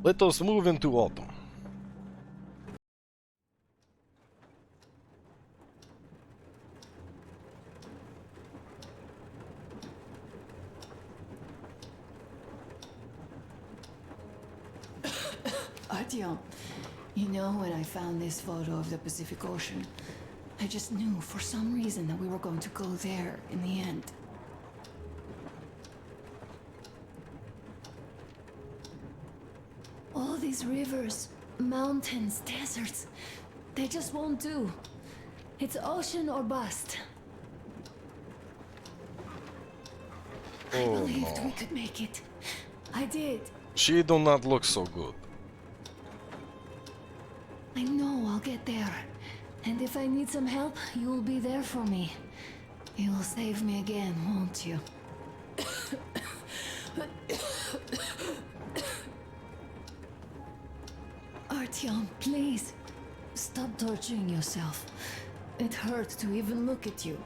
Let us move into autumn. Artyom, you know, when I found this photo of the Pacific Ocean, I just knew for some reason that we were going to go there in the end. All these rivers, mountains, deserts, they just won't do. It's ocean or bust. I believed we could make it. I did. She do not look so good. I know I'll get there. And if I need some help, you'll be there for me. You'll save me again, won't you? Artyom, please. Stop torturing yourself. It hurts to even look at you.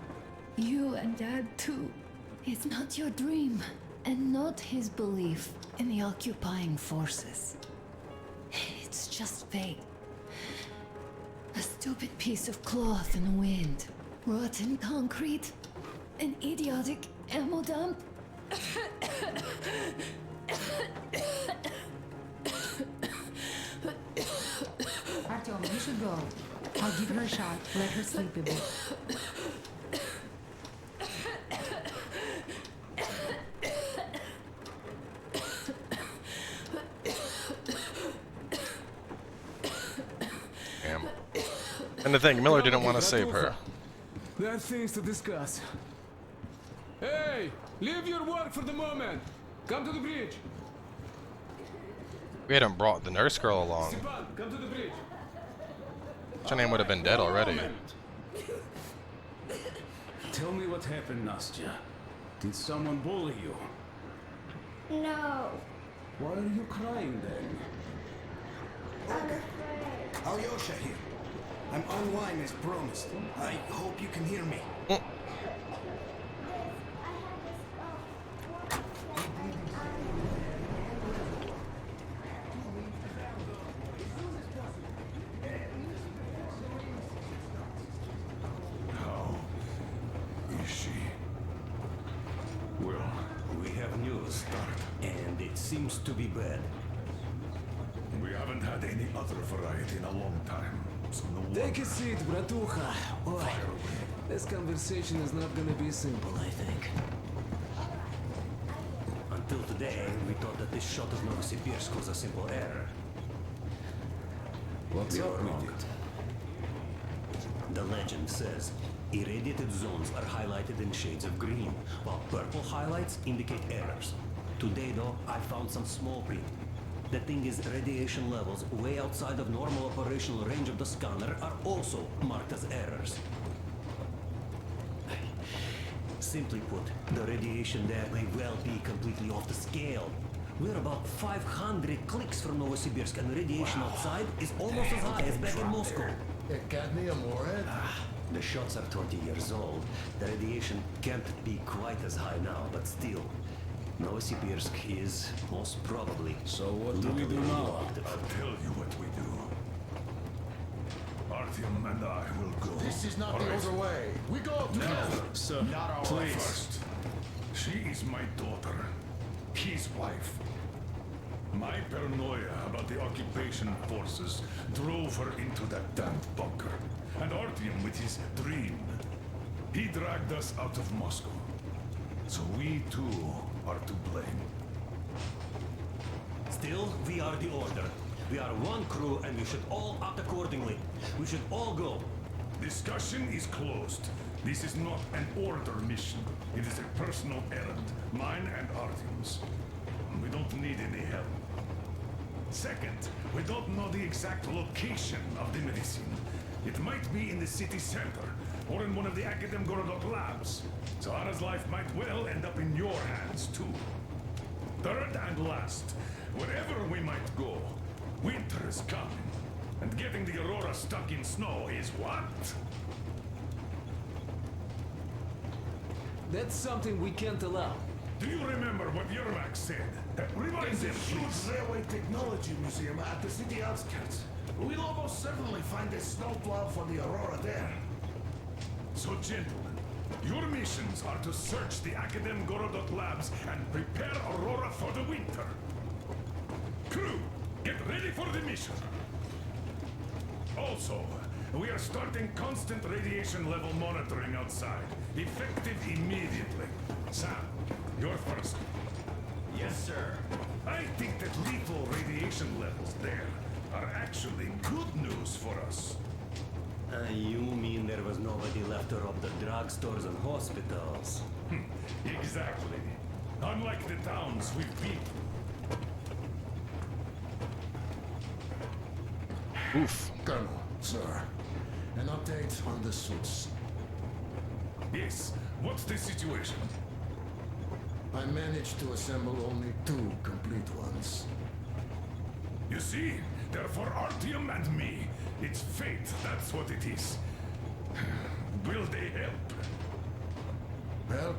You and Dad too. It's not your dream, and not his belief in the occupying forces. It's just fate. A stupid piece of cloth in the wind. Rotten concrete. An idiotic ammo dump. Artyom, you should go. I'll give her a shot. Let her sleep a bit. And the thing, Miller didn't want to save her. There are things to discuss. Hey, leave your work for the moment. Come to the bridge. We hadn't brought the nurse girl along. Stepan, come to the bridge. Her name would have been dead already. Tell me what happened, Nastya. Did someone bully you? No. Why are you crying then? I'm afraid. Alyosha here. I'm online as promised. I hope you can hear me. How is she? Well, we have news, and it seems to be bad. We haven't had any other variety in a long time. So no Take a seat, bratucha. Boy, this conversation is not gonna be simple, I think. Until today, we thought that this shot of Novosibirsk was a simple error. What's We up were wrong. with it? The legend says irradiated zones are highlighted in shades of green, while purple highlights indicate errors. Today, though, I found some small print. The thing is, radiation levels way outside of normal operational range of the scanner are also marked as errors. Simply put, the radiation there may well be completely off the scale. We're about 500 clicks from Novosibirsk, and the radiation outside is almost as high as back in Moscow. Cadmium warhead? The shots are 20 years old. The radiation can't be quite as high now, but still. Novosibirsk is most probably. So what do we do now? I'll tell you what we do. Artyom and I will go. This is not the older way. We go together. Sir, Not our way please. first. She is my daughter, his wife. My paranoia about the occupation forces drove her into that damned bunker. And Artyom with his dream. He dragged us out of Moscow. So we too are to blame. Still, we are the order. We are one crew and we should all act accordingly. We should all go. Discussion is closed. This is not an order mission. It is a personal errand, mine and Artyom's. We don't need any help. Second, we don't know the exact location of the medicine. It might be in the city center, or in one of the Akadem Gorodok labs. Zahara's life might well end up in your hands, too. Third and last, wherever we might go, winter is coming. And getting the Aurora stuck in snow is what? That's something we can't allow. Do you remember what Yermak said? Remind There's a them, huge please. railway technology museum at the city outskirts. We'll almost certainly find a snowplow for the Aurora there. So, gentlemen, your missions are to search the Academ Gorodok labs and prepare Aurora for the winter. Crew, get ready for the mission. Also, we are starting constant radiation level monitoring outside, effective immediately. Sam, you're first. Yes, sir. I think that lethal radiation levels there are actually good news for us. You mean there was nobody left to rob the drugstores and hospitals? Exactly. Unlike the towns we've beat. Oof. Colonel, sir. An update on the suits. Yes, what's the situation? I managed to assemble only 2 complete ones. You see, they're for Artyom and me. It's fate, that's what it is. Will they help? Well,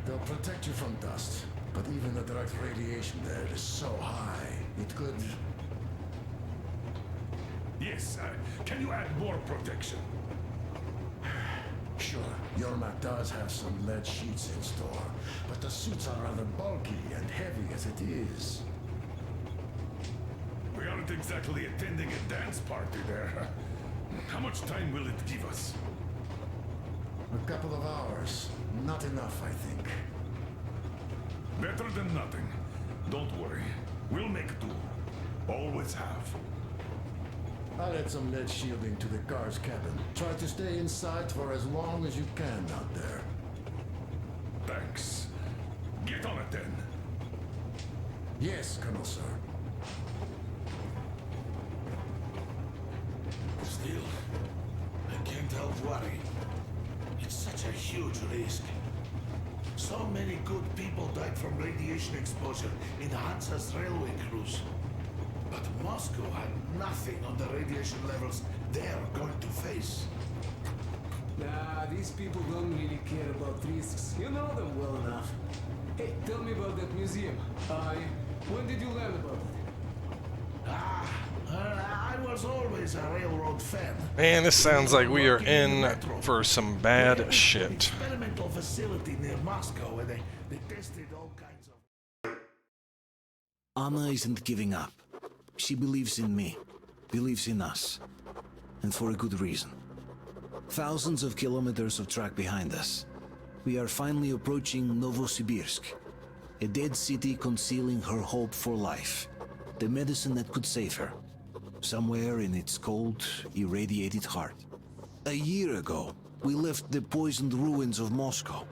they'll protect you from dust. But even the direct radiation there is so high, it could... Yes, can you add more protection? Sure, Yormak does have some lead sheets in store, but the suits are rather bulky and heavy as it is. We aren't exactly attending a dance party there. How much time will it give us? A couple of hours. Not enough, I think. Better than nothing. Don't worry. We'll make do. Always have. I'll add some lead shielding to the car's cabin. Try to stay inside for as long as you can out there. Thanks. Get on it then. Yes, Colonel, sir. Still, I can't help worry. It's such a huge risk. So many good people died from radiation exposure in Hansa's railway crews. But Moscow had nothing on the radiation levels they're going to face. Nah, these people don't really care about risks. You know them well enough. Hey, tell me about that museum. When did you learn about it? I was always a railroad fan. Man, this sounds like we are in for some They had bad an shit. experimental facility near Moscow where they tested all kinds of... Anna isn't giving up. She believes in me, believes in us, and for a good reason. Thousands of kilometers of track behind us. We are finally approaching Novosibirsk, a dead city concealing her hope for life, the medicine that could save her, somewhere in its cold, irradiated heart. A year ago, we left the poisoned ruins of Moscow,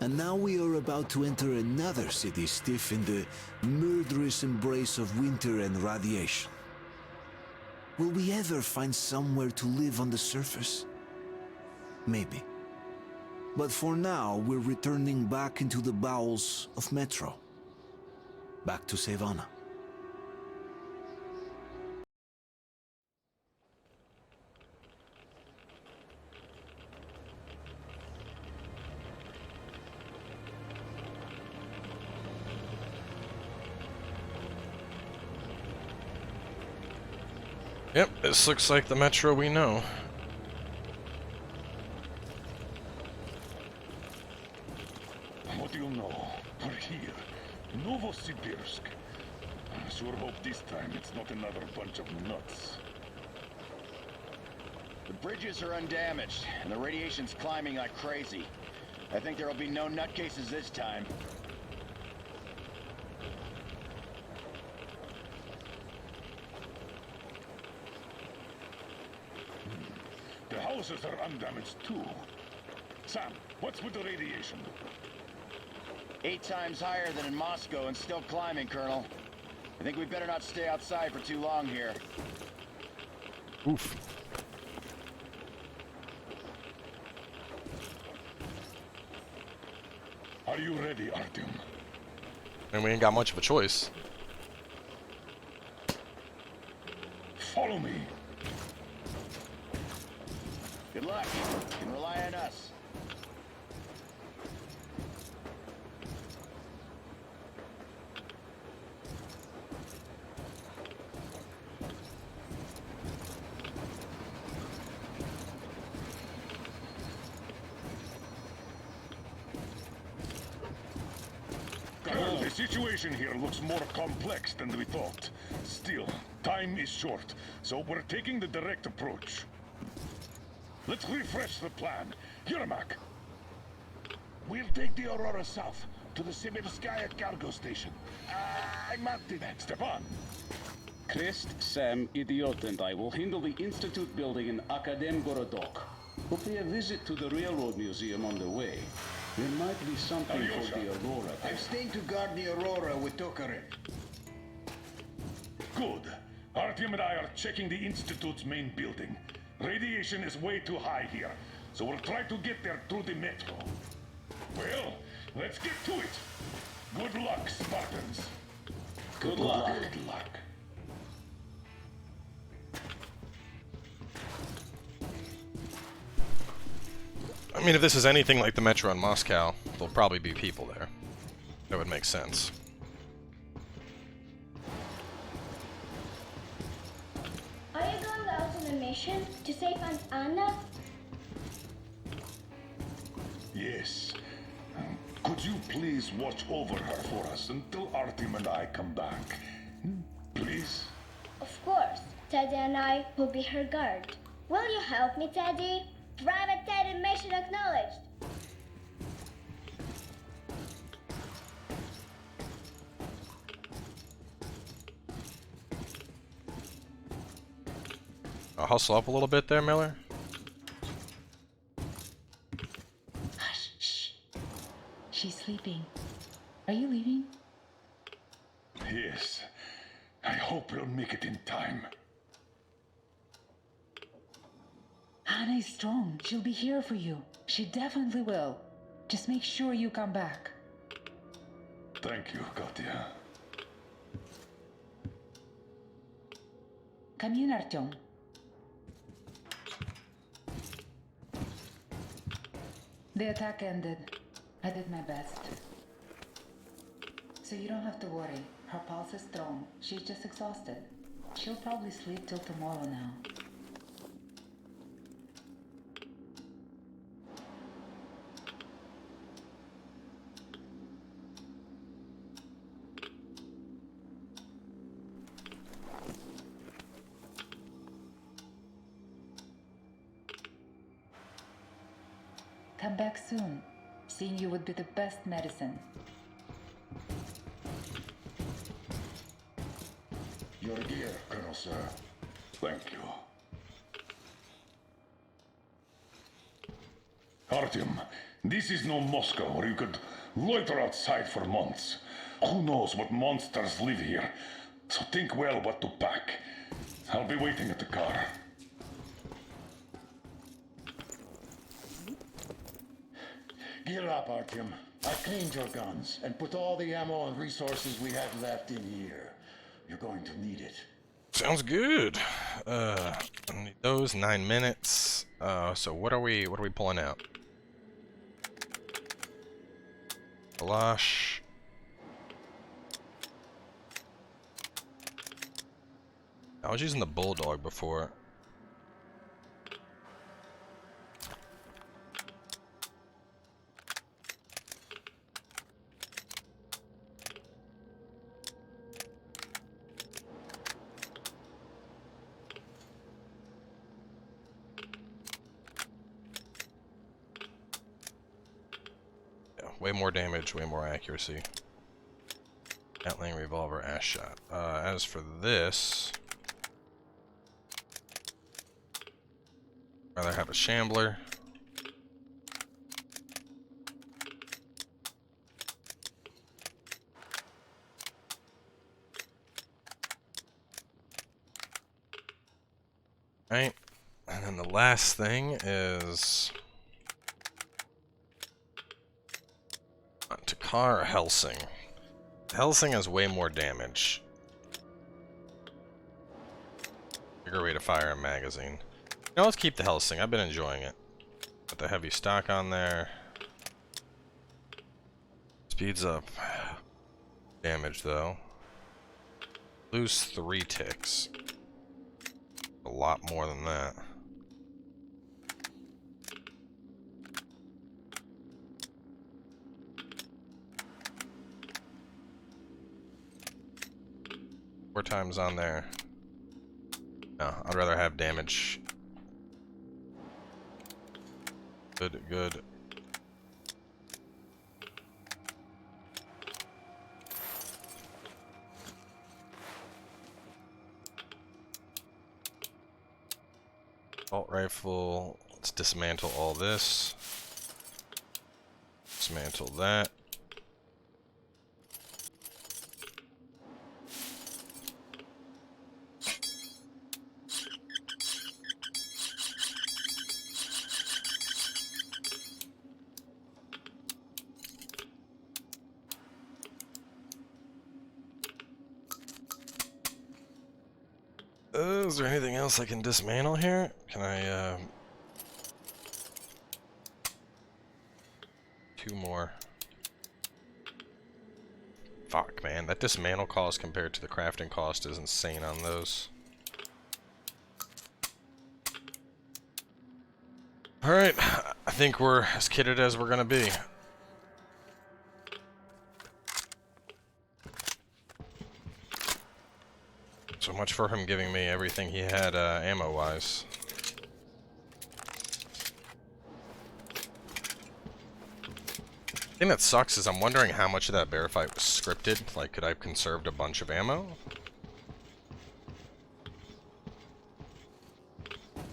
and now we are about to enter another city stiff in the murderous embrace of winter and radiation. Will we ever find somewhere to live on the surface? Maybe. But for now, we're returning back into the bowels of Metro. Back to save Anna. Yep, this looks like the Metro we know. What do you know? We're here. Novosibirsk. I sure hope this time it's not another bunch of nuts. The bridges are undamaged, and the radiation's climbing like crazy. I think there'll be no nutcases this time. The houses are undamaged too. Sam, what's with the radiation? 8 times higher than in Moscow and still climbing, Colonel. I think we better not stay outside for too long here. Oof. Are you ready, Artyom? And we ain't got much of a choice. Follow me. Good luck. You can rely on us. situation here looks more complex than we thought. Still, time is short, so we're taking the direct approach. Let's refresh the plan. Yermak, We'll take the Aurora south to the Sibirskaya cargo station. I mapped it. Stepan, Krist, Sam, Idiot, and I will handle the Institute building in Akadem Gorodok. Hopefully a visit to the Railroad Museum on the way. There might be something for the Aurora. I'm staying to guard the Aurora with Tokarev. good. Artyom and I are checking the Institute's main building. Radiation is way too high here, so we'll try to get there through the metro. Well, let's get to it. Good luck, Spartans. Good luck. Good luck. I mean, if this is anything like the metro in Moscow, there'll probably be people there. That would make sense. Are you going out on a mission to save Aunt Anna? Yes. Could you please watch over her for us until Artyom and I come back? Please? Of course. Teddy and I will be her guard. Will you help me, Teddy? Private Teddy mission acknowledged. I'll hustle up a little bit there, Miller. Hush, shh. She's sleeping. Are you leaving? Yes. I hope we'll make it in time. Anna is strong. She'll be here for you. She definitely will. Just make sure you come back. Thank you, Katya. Come in, Artyom. The attack ended. I did my best. So you don't have to worry. Her pulse is strong. She's just exhausted. She'll probably sleep till tomorrow now. Come back soon. Seeing you would be the best medicine. Your gear, Colonel Sir. Thank you. Artyom, this is no Moscow where you could loiter outside for months. Who knows what monsters live here? So think well what to pack. I'll be waiting at the car. Gear up, Artyom. I cleaned your guns and put all the ammo and resources we have left in here. You're going to need it. Sounds good. I need those 9 minutes. So what are we pulling out? Kalash. I was using the Bulldog before. Way more damage, way more accuracy. Gatling, revolver, ass shot. As for this, rather have a shambler. Right, and then the last thing is Takar or Helsing. Helsing has way more damage. Bigger way to fire a magazine. Now let's keep the Helsing. I've been enjoying it. Put the heavy stock on there. Speeds up damage though. Lose 3 ticks. A lot more than that. 4 times on there. No, I'd rather have damage. Good, good. Assault rifle. Let's dismantle all this. Dismantle that. Is there anything else I can dismantle here? Can I, 2 more. Fuck, man. That dismantle cost compared to the crafting cost is insane on those. Alright, I think we're as kitted as we're gonna be. So much for him giving me everything he had ammo-wise. The thing that sucks is I'm wondering how much of that bear fight was scripted. Like, could I have conserved a bunch of ammo?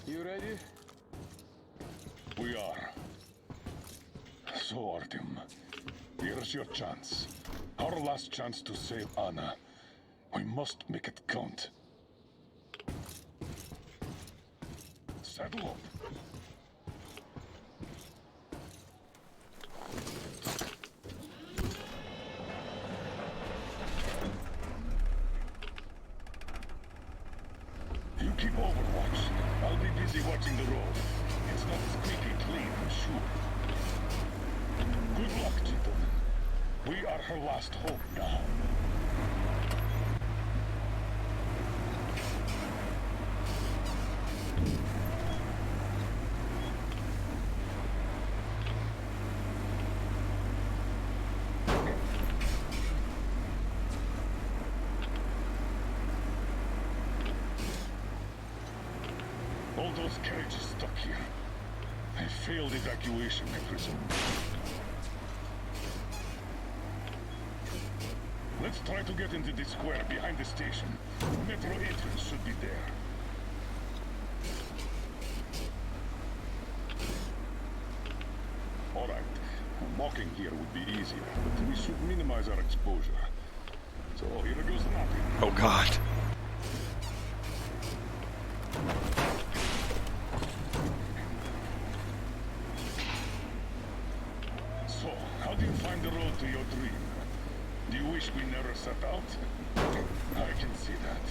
You ready? We are. So, Artyom, here's your chance. Our last chance to save Anna. We must make it count. Saddle up. You keep overwatch. I'll be busy watching the road. It's not squeaky clean, I'm sure. Good luck, gentlemen. We are her last hope now. All those carriages stuck here. A failed evacuation, I presume. Let's try to get into the square behind the station. Metro entrance should be there. Alright. Walking here would be easier, but we should minimize our exposure. So here goes nothing. Oh god. So, how do you find the road to your dream? Do you wish we never set out? I can see that.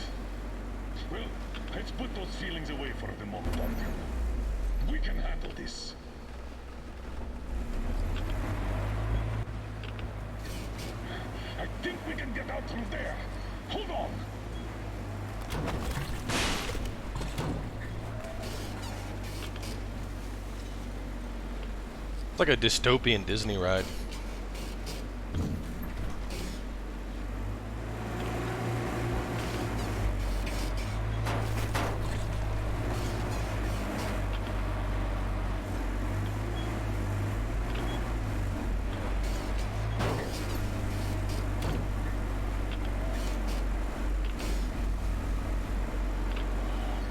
Well, let's put those feelings away for the moment, Artyom. We can handle this. I think we can get out through there. Hold on. It's like a dystopian Disney ride.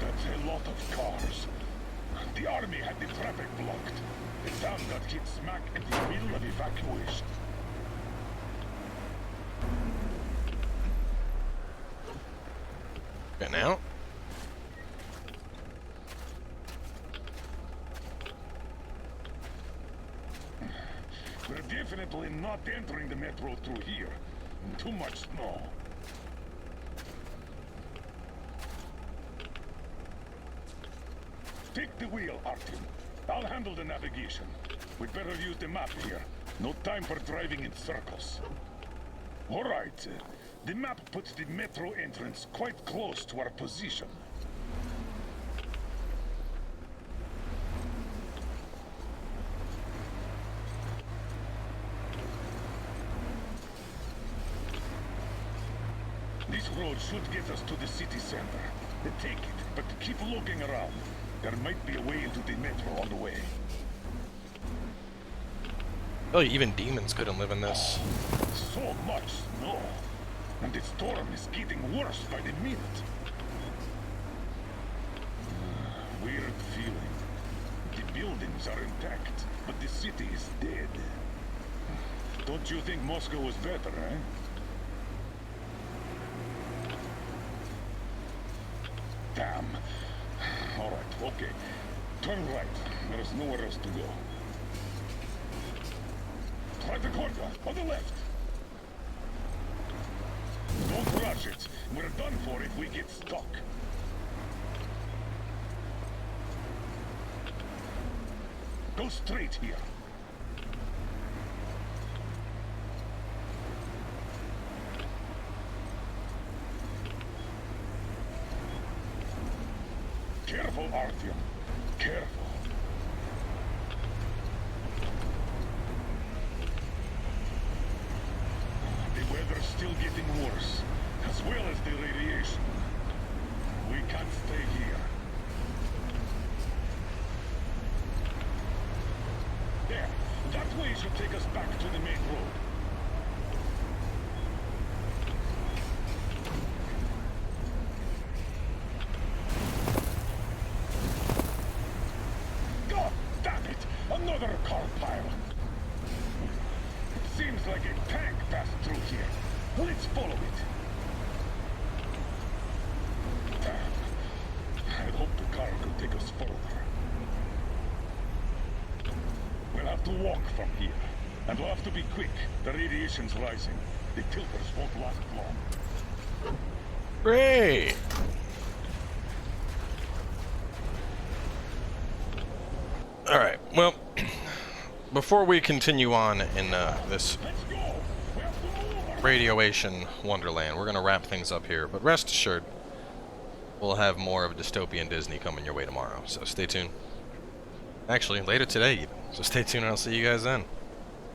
That's a lot of cars. The army had the traffic blocked. The town got hit smack in the middle of evacuation. Getting out? We're definitely not entering the metro through here. Too much snow. Take the wheel, Artyom. I'll handle the navigation. We'd better use the map here. No time for driving in circles. All right. The map puts the metro entrance quite close to our position. This road should get us to the city center. Take it, but keep looking around. There might be a way into the metro on the way. Oh, even demons couldn't live in this. So much snow. And the storm is getting worse by the minute. Weird feeling. The buildings are intact, but the city is dead. Don't you think Moscow was better, eh? Damn. All right, okay. Turn right. There is nowhere else to go. Try the corner, on the left. Don't rush it. We're done for if we get stuck. Go straight here. Careful, Artyom. Careful. The weather's still getting worse, as well as the radiation. We can't stay here. There. That way should take us back to the main road. God damn it! Another car pile! It seems like a tank passed through here. Let's follow it. Damn. I'd hope the car could take us further. We'll have to walk from here. And we'll have to be quick. The radiation's rising. The tilters won't last long. Great! Alright, well, before we continue on in this radiation wonderland, we're going to wrap things up here, but rest assured, we'll have more of dystopian Disney coming your way tomorrow, so stay tuned. Actually, later today even, so stay tuned and I'll see you guys then.